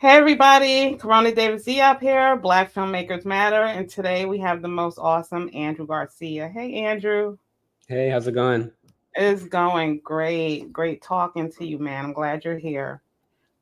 Hey everybody, Corona Davis Z up here, Black Filmmakers Matter, and today we have the most awesome Andrew Garcia. Hey Andrew, Hey, how's it going? it's going great. Great talking to you, man. I'm glad you're here.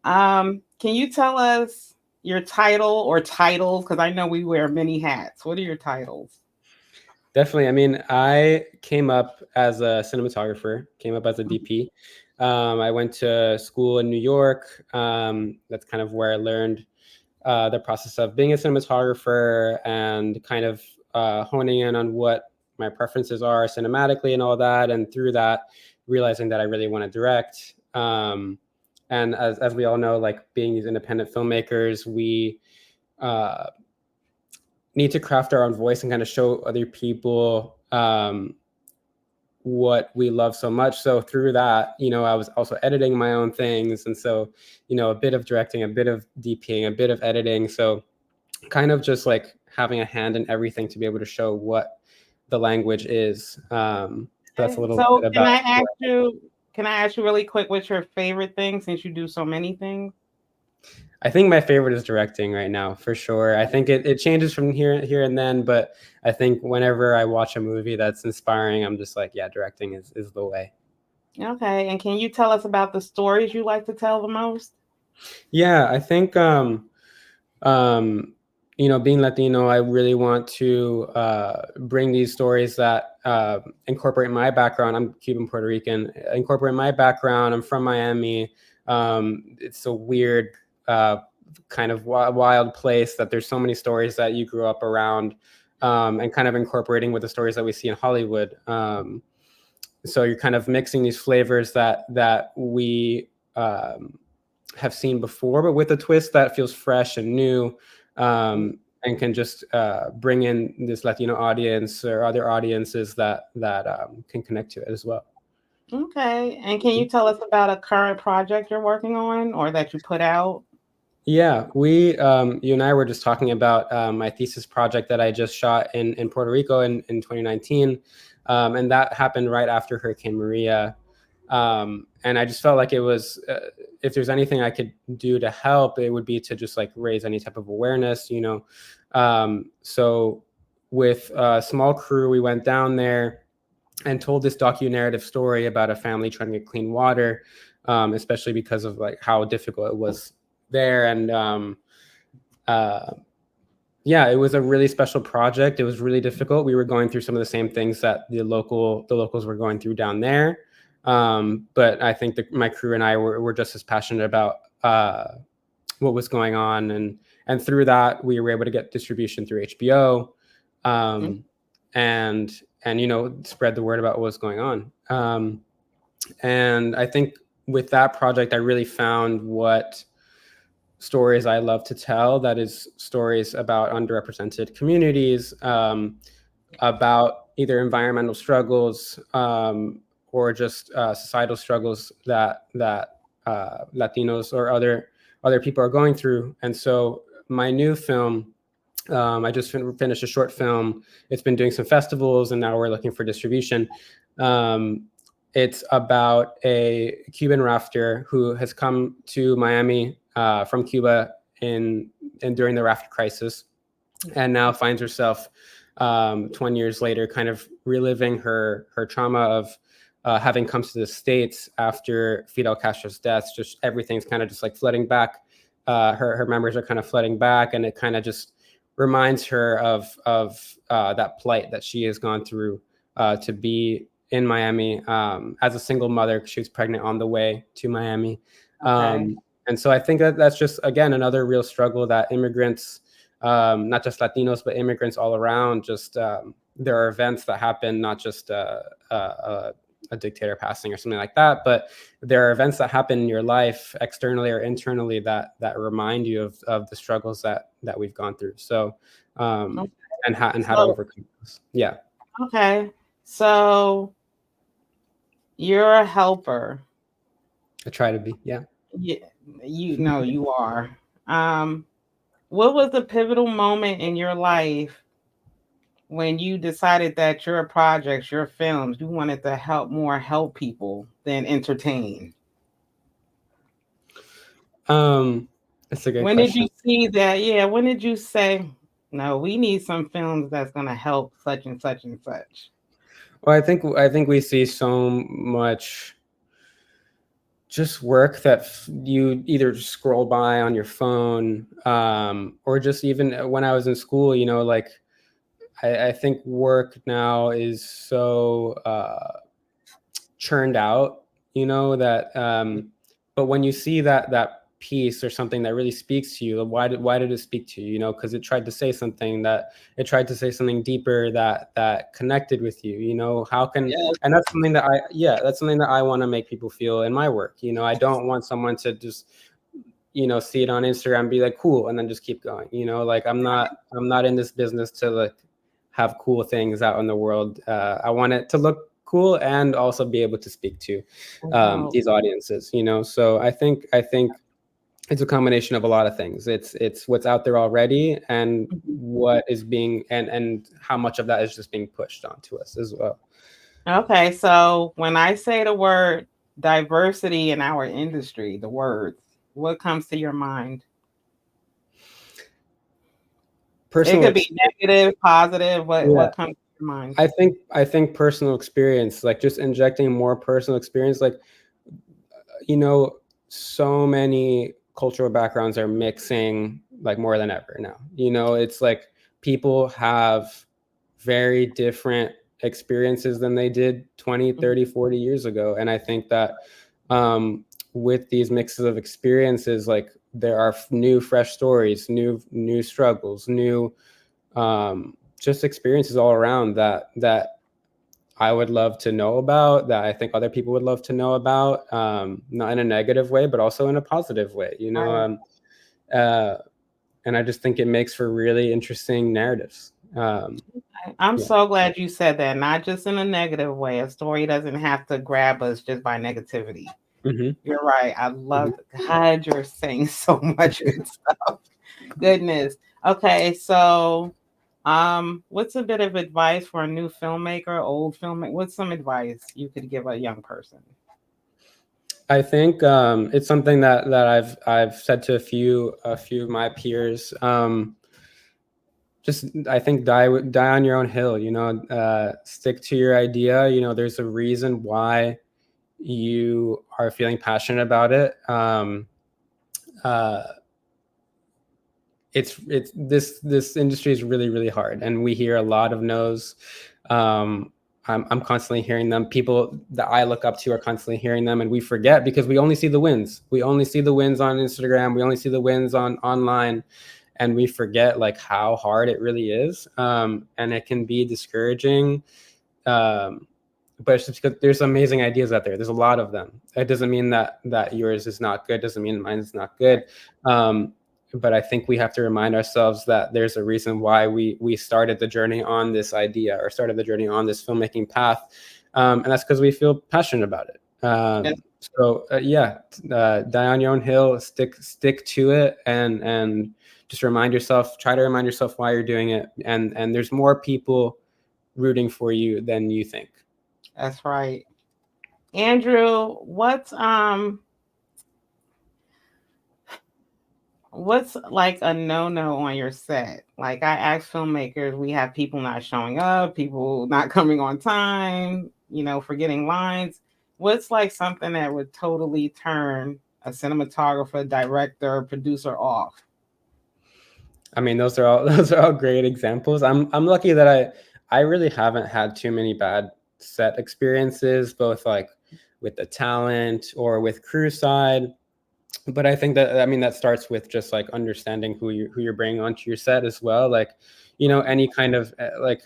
Can you tell us your title or titles? Because I know we wear many hats. What are your titles? Definitely. I mean, I came up as a cinematographer, came up as a DP. I went to school in New York. That's kind of where I learned the process of being a cinematographer and kind of honing in on what my preferences are cinematically and all that. And through that, realizing that I really want to direct. And as we all know, like being these independent filmmakers, we uh, need to craft our own voice and kind of show other people what we love so much. So through that, I was also editing my own things. And so, a bit of directing, a bit of DPing, a bit of editing. So kind of just like having a hand in everything to be able to show what the language is. So that's a Okay. little So bit about. can I ask you really quick what's your favorite thing since you do so many things? I think my favorite is directing right now, for sure. I think it changes from here and then, but I think whenever I watch a movie that's inspiring, I'm just like, yeah, directing is the way. Okay. And can you tell us about the stories you like to tell the most? Yeah, I think um, being Latino, I really want to bring these stories that incorporate my background. I'm Cuban Puerto Rican. Incorporate my background. I'm from Miami. It's a weird kind of wild place that there's so many stories that you grew up around, and kind of incorporating with the stories that we see in Hollywood. So you're kind of mixing these flavors that we have seen before, but with a twist that feels fresh and new, and can just bring in this Latino audience or other audiences that can connect to it as well. Okay. And can you tell us about a current project you're working on or that you put out? Yeah, you and I were just talking about my thesis project that I just shot in Puerto Rico in 2019, and that happened right after Hurricane Maria. And I just felt like it was, if there's anything I could do to help, it would be to just like raise any type of awareness. So with a small crew, we went down there and told this docu-narrative story about a family trying to get clean water, especially because of like how difficult it was there. And uh, yeah, it was a really special project. It was really difficult. We were going through some of the same things that the locals were going through down there. But I think my crew and I were just as passionate about what was going on, and through that we were able to get distribution through HBO, um, and spread the word about what was going on. And I think with that project, I really found what stories I love to tell. That is stories about underrepresented communities, about either environmental struggles, or just societal struggles that Latinos or other people are going through. And so my new film, I just finished a short film. It's been doing some festivals, and now we're looking for distribution. Um, it's about a Cuban rafter who has come to Miami from Cuba in during the raft crisis, and now finds herself 20 years later, kind of reliving her trauma of having come to the States after Fidel Castro's death. Just everything's kind of just like flooding back. Her memories are kind of flooding back, and it kind of just reminds her of that plight that she has gone through to be in Miami as a single mother. She was pregnant on the way to Miami. Okay. And so I think that's just, again, another real struggle that immigrants, not just Latinos, but immigrants all around, just there are events that happen, not just a dictator passing or something like that, but there are events that happen in your life externally or internally that remind you of the struggles that we've gone through. So, Okay. and how to So, overcome those. Yeah, okay. So you're a helper. I try to be. Yeah. Yeah, you know you are. Um, what was the pivotal moment in your life when you decided that your projects, your films, you wanted to help people than entertain? Um, That's a good When did question. you see that? Yeah, when did you say, no, we need some films that's gonna help such and such and such? Well, I think we see so much just work that you either scroll by on your phone, or just even when I was in school, like I think work now is so churned out, that but when you see that piece or something that really speaks to you, why did it speak to you? Because it tried to say something deeper that connected with you. How can Yes. and that's something that I want to make people feel in my work. I don't want someone to just see it on Instagram and be like cool and then just keep going. Like I'm not in this business to like have cool things out in the world. I want it to look cool and also be able to speak to About. these audiences. So I think it's a combination of a lot of things. It's what's out there already and Mhm. what is being and how much of that is just being pushed onto us as well. Okay, so when I say the word diversity in our industry, the words, what comes to your mind? It Personal could be experience. negative, positive. What Yeah. what comes to your mind? I think personal experience, like just injecting more personal experience, like you know, so many cultural backgrounds are mixing like more than ever now. It's like people have very different experiences than they did 20, Mhm. 30, 40 years ago. And I think that um, with these mixes of experiences, like there are new, fresh stories, new struggles, new just experiences all around that I would love to know about, that I think other people would love to know about, not in a negative way, but also in a positive way, Right. uh, and I just think it makes for really interesting narratives. I'm Yeah. so glad you said that, not just in a negative way. A story doesn't have to grab us just by negativity. Hmm. You're right. I Hmm. love God, you're saying so much good stuff. Goodness. Okay, so what's a bit of advice for a new filmmaker, old filmmaker? What's some advice you could give a young person? I think it's something that I've said to a few of my peers. Just I think die on your own hill. Stick to your idea. There's a reason why you are feeling passionate about it. Uh, it's this industry is really really hard, and we hear a lot of no's. um I'm constantly hearing them. People that I look up to are constantly hearing them, and we forget because we only see the wins. We only see the wins on Instagram. We only see the wins on online, and we forget like how hard it really is. And it can be discouraging. um but it's just because there's amazing ideas out there. There's a lot of them. It doesn't mean that yours is not good. Doesn't mean mine is not good. Um, but I think we have to remind ourselves that there's a reason why we started the journey on this idea or started the journey on this filmmaking path, and that's because we feel passionate about it. Yes, Die on your own hill. Stick to it, and just remind yourself. Try to remind yourself why you're doing it, and there's more people rooting for you than you think. that's right. Andrew, what's like a no-no on your set? Like I ask filmmakers, we have people not showing up, people not coming on time, forgetting lines. What's like something that would totally turn a cinematographer, director, producer off? I mean, those are all those are all great examples. I'm lucky that I really haven't had too many bad set experiences, both like with the talent or with crew side. But I think that that starts with just like understanding who you're bringing onto your set as well. Like, any kind of like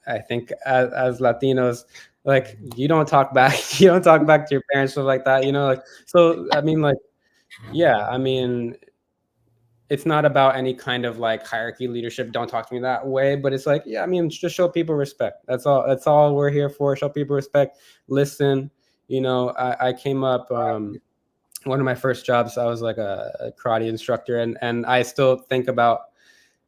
I think as Latinos, like you don't talk back, you don't talk back to your parents, stuff like that. Like so. Like yeah, it's not about any kind of like hierarchy leadership. Don't talk to me that way. But it's like, yeah, just show people respect. That's all we're here for. Show people respect. Listen. I came up one of my first jobs. I was like a karate instructor, and I still think about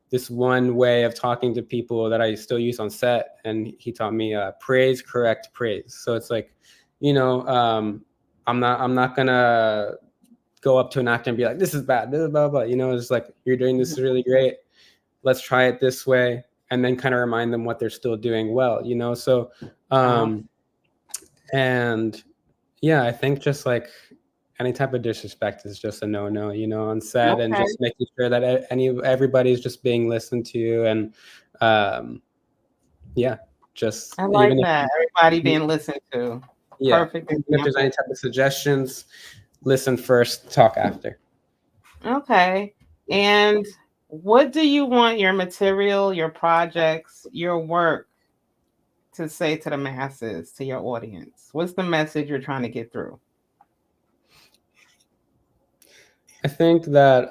this one way of talking to people that I still use on set. And he taught me praise, correct, praise. So it's like, you know, I'm not gonna go up to an actor and be like, this is bad, blah blah blah. It's like, you're doing this really great, let's try it this way, and then kind of remind them what they're still doing well. So Oh, um and yeah, I think just like any type of disrespect is just a no, on set, and okay. just making sure that everybody's just being listened to, and um yeah, just I like even that. Everybody if, being listened to. yeah, Perfect even if there's any example. type of suggestions, listen first, talk after. Okay. And what do you want your material, your projects, your work to say to the masses, to your audience? What's the message you're trying to get through? I think that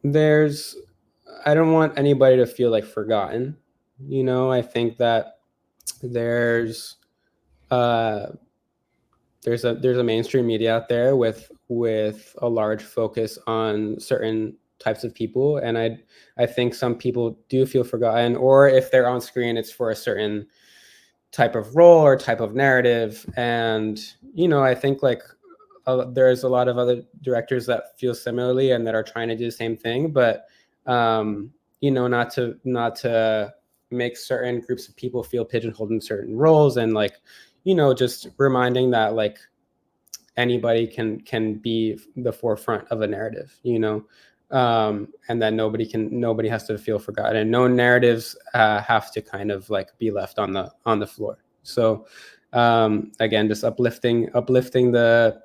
there's I don't want anybody to feel like forgotten. I think that there's uh there's a mainstream media out there with a large focus on certain types of people, and I think some people do feel forgotten, or if they're on screen, it's for a certain type of role or type of narrative. And I think like there's a lot of other directors that feel similarly and that are trying to do the same thing, but not to make certain groups of people feel pigeonholed in certain roles, and like just reminding that like anybody can be the forefront of a narrative, and that nobody has to feel forgotten, and no narratives have to kind of like be left on the floor. So again, just uplifting the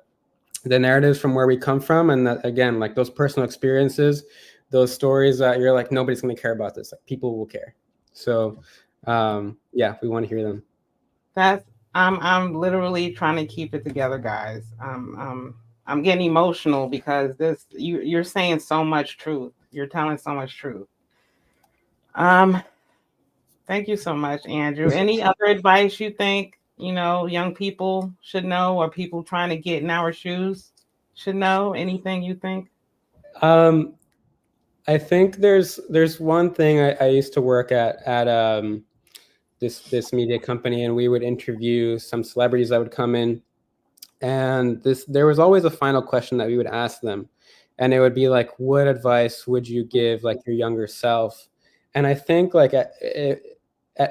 narratives from where we come from, and that, again, like those personal experiences, those stories that you're like, nobody's going to care about this, like people will care. So yeah, we want to hear them. That's I'm literally trying to keep it together, guys. I'm getting emotional because you're saying so much truth. You're telling so much truth. Um, Thank you so much, Andrew. Any other advice you think, young people should know, or people trying to get in our shoes should know? Anything you think? um I think there's one thing. I used to work at this media company, and we would interview some celebrities that would come in, and this there was always a final question that we would ask them, and it would be like, what advice would you give like your younger self? And I think like at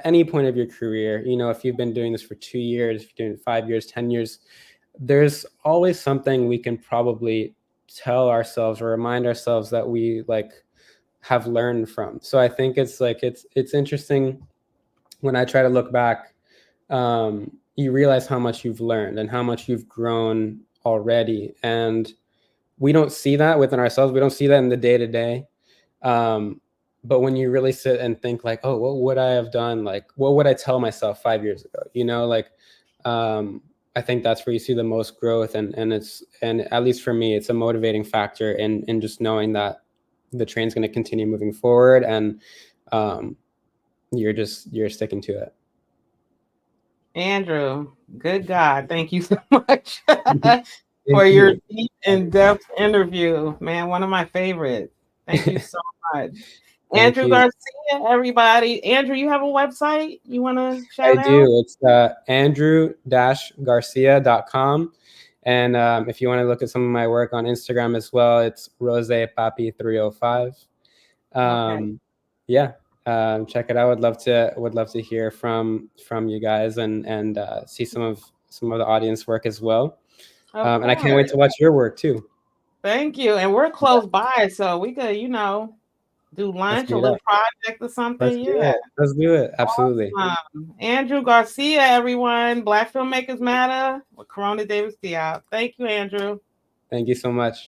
any point of your career, if you've been doing this for 2 years, if you're doing it 5 years, 10 years, there's always something we can probably tell ourselves or remind ourselves that we like have learned from. So I think it's like it's interesting when I try to look back. You realize how much you've learned and how much you've grown already, and we don't see that within ourselves. We don't see that in the day to day. But when you really sit and think like, oh, what would I have done? Like, what would I tell myself 5 years ago? Like, I think that's where you see the most growth, and at least for me, it's a motivating factor in just knowing that the train's going to continue moving forward, and um, you're sticking to it. Andrew, good God, thank you so much for Thank your you. deep, in-depth interview, man. One of my favorites. Thank you so much. Thank Andrew you. Garcia, everybody. Andrew, you have a website you want to I shout out? do. It's andrew-garcia.com. And if you want to look at some of my work on Instagram as well, it's rosepapi305. Okay. Yeah, check it out. Would love to hear from you guys, and see some of the audience work as well. Of And I course. can't wait to watch your work too. Thank you. And we're close by, so we could, do Let's lunch, a meet up. little project or something. Let's do Yeah. it. Let's do it. Absolutely. Andrew Garcia, everyone. Black Filmmakers Matter with Corona Davis Diop. Thank you, Andrew. Thank you so much.